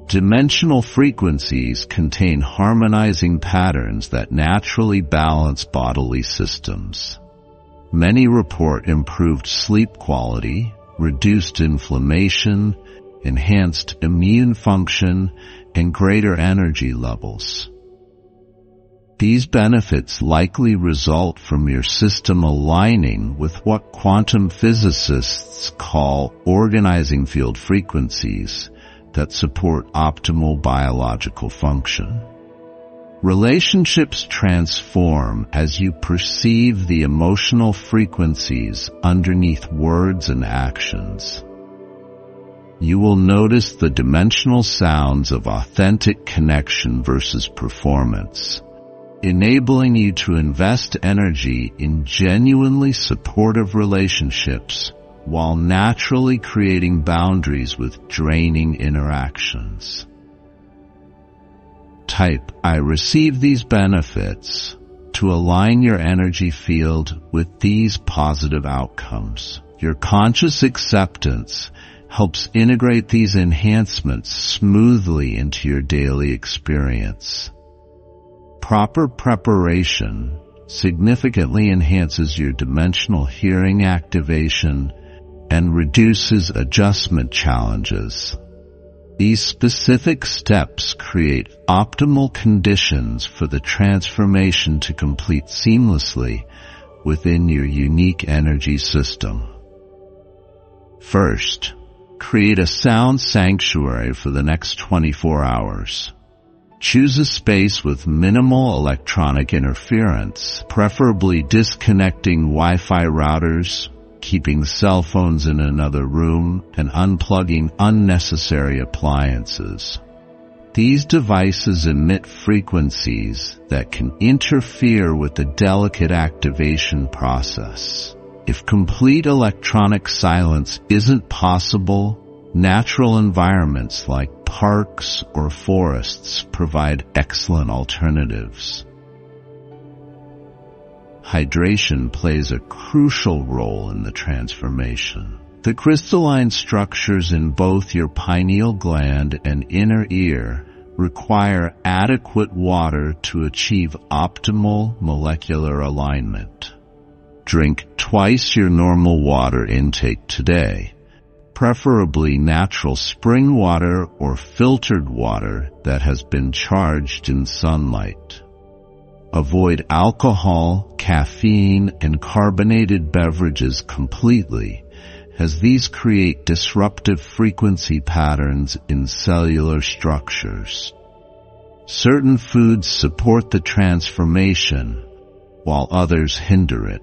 Dimensional frequencies contain harmonizing patterns that naturally balance bodily systems. Many report improved sleep quality, reduced inflammation, enhanced immune function, and greater energy levels. These benefits likely result from your system aligning with what quantum physicists call organizing field frequencies that support optimal biological function. Relationships transform as you perceive the emotional frequencies underneath words and actions. You will notice the dimensional sounds of authentic connection versus performance, enabling you to invest energy in genuinely supportive relationships while naturally creating boundaries with draining interactions. Type, I receive these benefits, to align your energy field with these positive outcomes. Your conscious acceptance helps integrate these enhancements smoothly into your daily experience. Proper preparation significantly enhances your dimensional hearing activation and reduces adjustment challenges. These specific steps create optimal conditions for the transformation to complete seamlessly within your unique energy system. First, create a sound sanctuary for the next 24 hours. Choose a space with minimal electronic interference, preferably disconnecting Wi-Fi routers, keeping cell phones in another room, and unplugging unnecessary appliances. These devices emit frequencies that can interfere with the delicate activation process. If complete electronic silence isn't possible, natural environments like parks or forests provide excellent alternatives. Hydration plays a crucial role in the transformation. The crystalline structures in both your pineal gland and inner ear require adequate water to achieve optimal molecular alignment. Drink twice your normal water intake today, preferably natural spring water or filtered water that has been charged in sunlight. Avoid alcohol, caffeine, and carbonated beverages completely, as these create disruptive frequency patterns in cellular structures. Certain foods support the transformation, while others hinder it.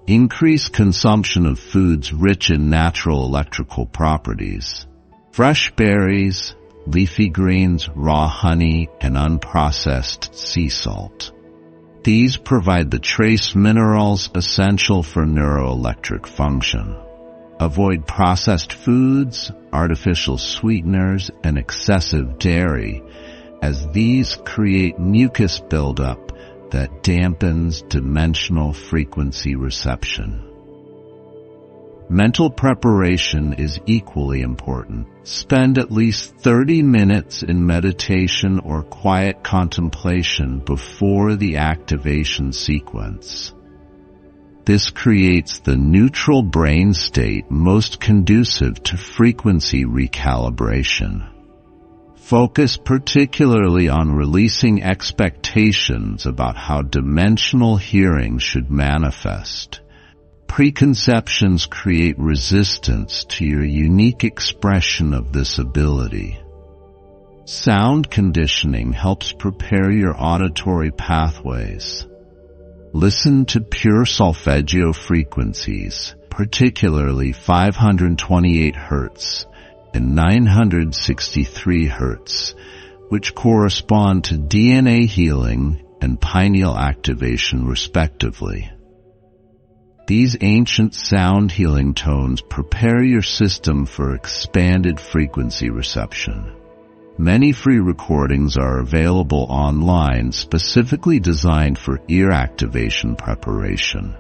Increase consumption of foods rich in natural electrical properties. Fresh berries, leafy greens, raw honey, and unprocessed sea salt. These provide the trace minerals essential for neuroelectric function. Avoid processed foods, artificial sweeteners, and excessive dairy, as these create mucus buildup that dampens dimensional frequency reception. Mental preparation is equally important. Spend at least 30 minutes in meditation or quiet contemplation before the activation sequence. This creates the neutral brain state most conducive to frequency recalibration. Focus particularly on releasing expectations about how dimensional hearing should manifest. Preconceptions create resistance to your unique expression of this ability. Sound conditioning helps prepare your auditory pathways. Listen to pure solfeggio frequencies, particularly 528 Hz and 963 Hz, which correspond to DNA healing and pineal activation respectively. These ancient sound healing tones prepare your system for expanded frequency reception. Many free recordings are available online specifically designed for ear activation preparation.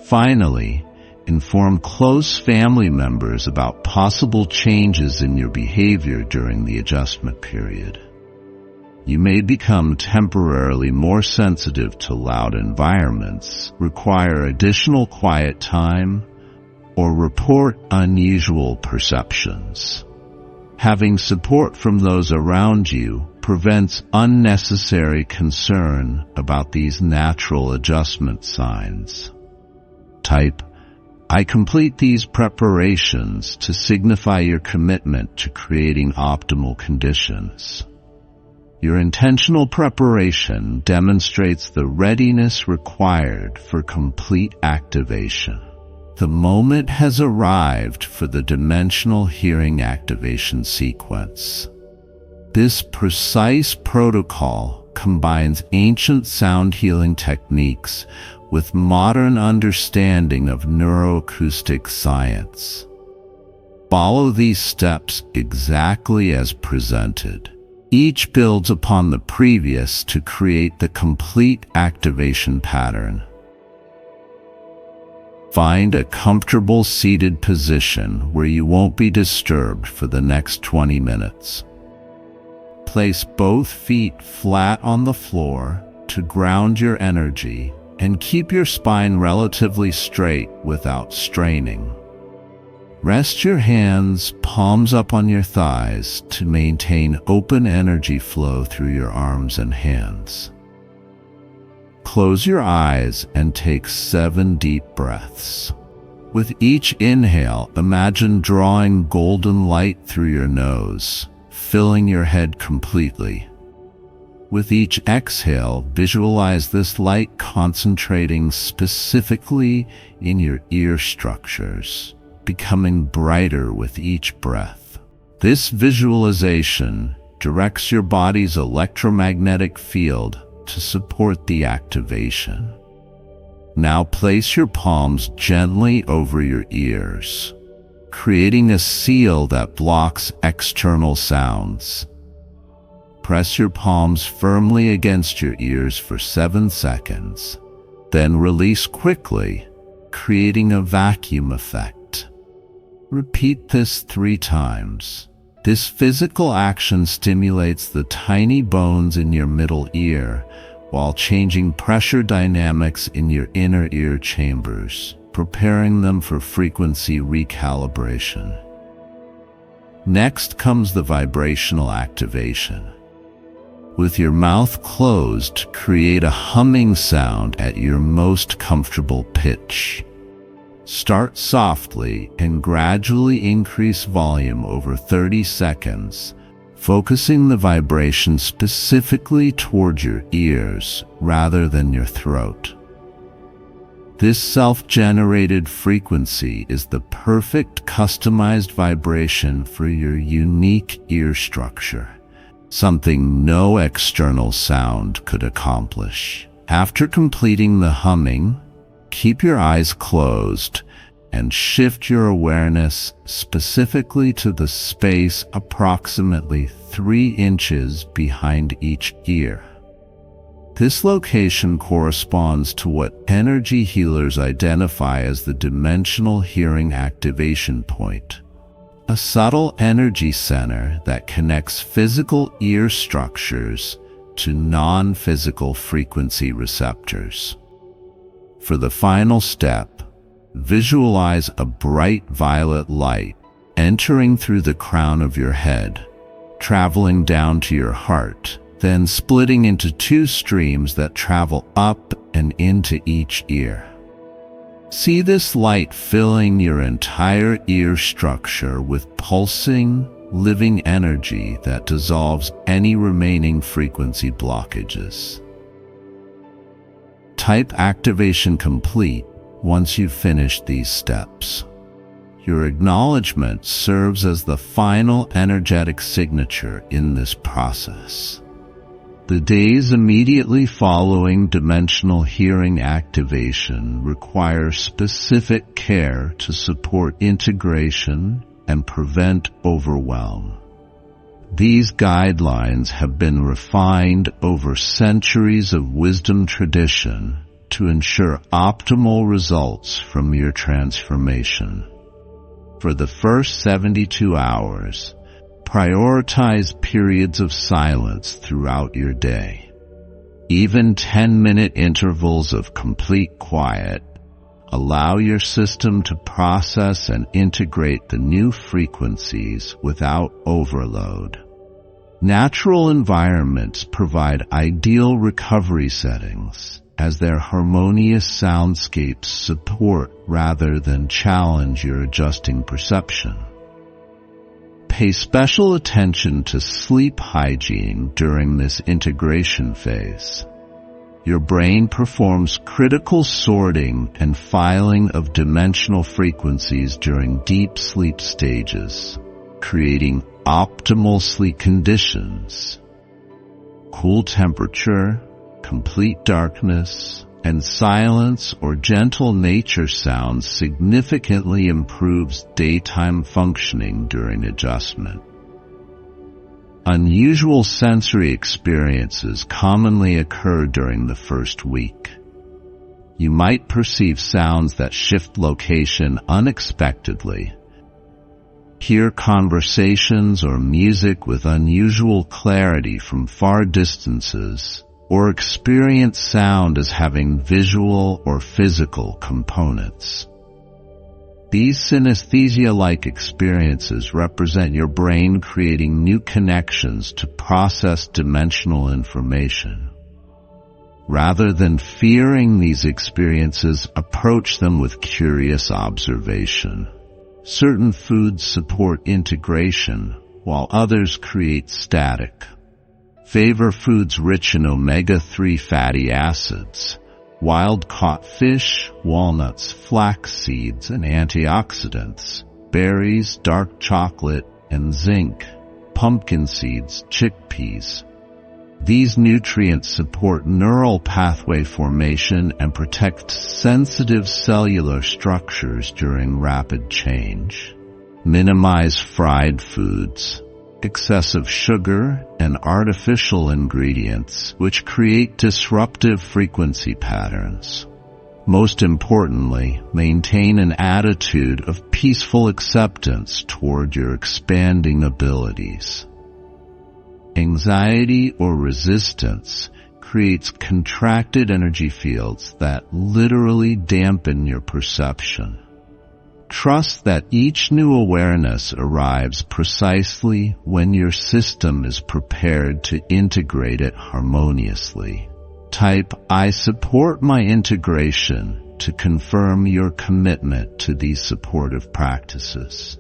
Finally, inform close family members about possible changes in your behavior during the adjustment period. You may become temporarily more sensitive to loud environments, require additional quiet time, or report unusual perceptions. Having support from those around you prevents unnecessary concern about these natural adjustment signs. Type, "I complete these preparations" to signify your commitment to creating optimal conditions. Your intentional preparation demonstrates the readiness required for complete activation. The moment has arrived for the dimensional hearing activation sequence. This precise protocol combines ancient sound healing techniques with modern understanding of neuroacoustic science. Follow these steps exactly as presented. Each builds upon the previous to create the complete activation pattern. Find a comfortable seated position where you won't be disturbed for the next 20 minutes. Place both feet flat on the floor to ground your energy and keep your spine relatively straight without straining. Rest your hands palms up on your thighs to maintain open energy flow through your arms and hands. Close your eyes and take 7 deep breaths. With each inhale, imagine drawing golden light through your nose, filling your head completely. With each exhale, visualize this light concentrating specifically in your ear structures, becoming brighter with each breath. This visualization directs your body's electromagnetic field to support the activation. Now place your palms gently over your ears, creating a seal that blocks external sounds. Press your palms firmly against your ears for 7 seconds, then release quickly, creating a vacuum effect. Repeat this 3 times. This physical action stimulates the tiny bones in your middle ear while changing pressure dynamics in your inner ear chambers, preparing them for frequency recalibration. Next comes the vibrational activation. With your mouth closed, create a humming sound at your most comfortable pitch. Start softly and gradually increase volume over 30 seconds, focusing the vibration specifically toward your ears rather than your throat. This self-generated frequency is the perfect customized vibration for your unique ear structure, something no external sound could accomplish. After completing the humming, keep your eyes closed and shift your awareness specifically to the space approximately 3 inches behind each ear. This location corresponds to what energy healers identify as the dimensional hearing activation point, a subtle energy center that connects physical ear structures to non-physical frequency receptors. For the final step, visualize a bright violet light entering through the crown of your head, traveling down to your heart, then splitting into 2 streams that travel up and into each ear. See this light filling your entire ear structure with pulsing, living energy that dissolves any remaining frequency blockages. Type activation complete once you've finished these steps. Your acknowledgement serves as the final energetic signature in this process. The days immediately following dimensional hearing activation require specific care to support integration and prevent overwhelm. These guidelines have been refined over centuries of wisdom tradition to ensure optimal results from your transformation. For the first 72 hours, prioritize periods of silence throughout your day. Even 10-minute intervals of complete quiet allow your system to process and integrate the new frequencies without overload. Natural environments provide ideal recovery settings, as their harmonious soundscapes support rather than challenge your adjusting perception. Pay special attention to sleep hygiene during this integration phase. Your brain performs critical sorting and filing of dimensional frequencies during deep sleep stages, creating optimal sleep conditions. Cool temperature, complete darkness, and silence or gentle nature sounds significantly improves daytime functioning during adjustment. Unusual sensory experiences commonly occur during the first week. You might perceive sounds that shift location unexpectedly, hear conversations or music with unusual clarity from far distances, or experience sound as having visual or physical components. These synesthesia-like experiences represent your brain creating new connections to process dimensional information. Rather than fearing these experiences, approach them with curious observation. Certain foods support integration, while others create static. Favor foods rich in omega-3 fatty acids, wild-caught fish, walnuts, flax seeds, and antioxidants, berries, dark chocolate, and zinc, pumpkin seeds, chickpeas. These nutrients support neural pathway formation and protect sensitive cellular structures during rapid change. Minimize fried foods, excessive sugar, and artificial ingredients, which create disruptive frequency patterns. Most importantly, maintain an attitude of peaceful acceptance toward your expanding abilities. Anxiety or resistance creates contracted energy fields that literally dampen your perception. Trust that each new awareness arrives precisely when your system is prepared to integrate it harmoniously. Type "I support my integration" to confirm your commitment to these supportive practices.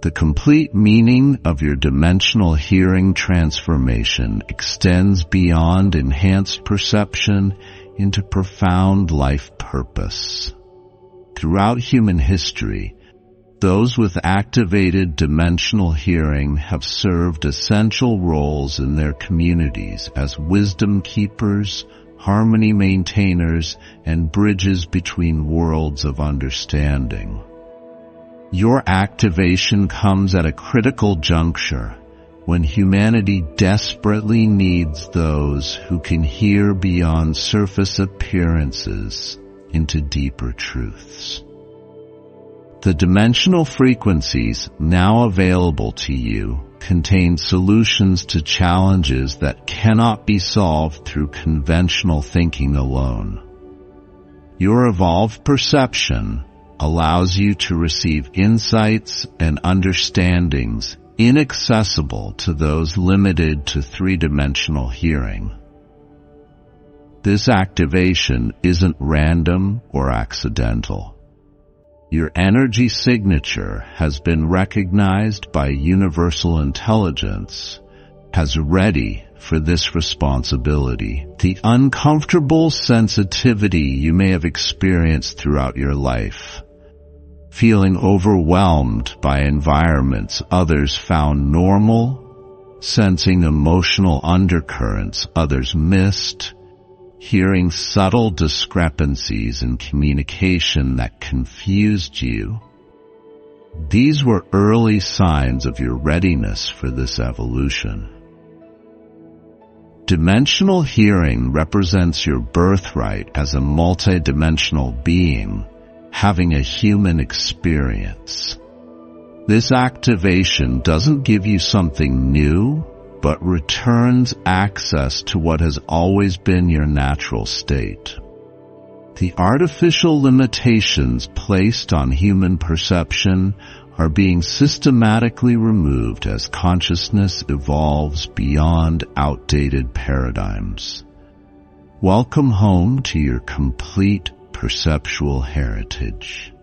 The complete meaning of your dimensional hearing transformation extends beyond enhanced perception into profound life purpose. Throughout human history, those with activated dimensional hearing have served essential roles in their communities as wisdom keepers, harmony maintainers, and bridges between worlds of understanding. Your activation comes at a critical juncture when humanity desperately needs those who can hear beyond surface appearances into deeper truths. The dimensional frequencies now available to you contain solutions to challenges that cannot be solved through conventional thinking alone. Your evolved perception allows you to receive insights and understandings inaccessible to those limited to three-dimensional hearing. This activation isn't random or accidental. Your energy signature has been recognized by universal intelligence as ready for this responsibility. The uncomfortable sensitivity you may have experienced throughout your life, feeling overwhelmed by environments others found normal, sensing emotional undercurrents others missed, hearing subtle discrepancies in communication that confused you. These were early signs of your readiness for this evolution. Dimensional hearing represents your birthright as a multidimensional being, having a human experience. This activation doesn't give you something new, but returns access to what has always been your natural state. The artificial limitations placed on human perception are being systematically removed as consciousness evolves beyond outdated paradigms. Welcome home to your complete perceptual heritage.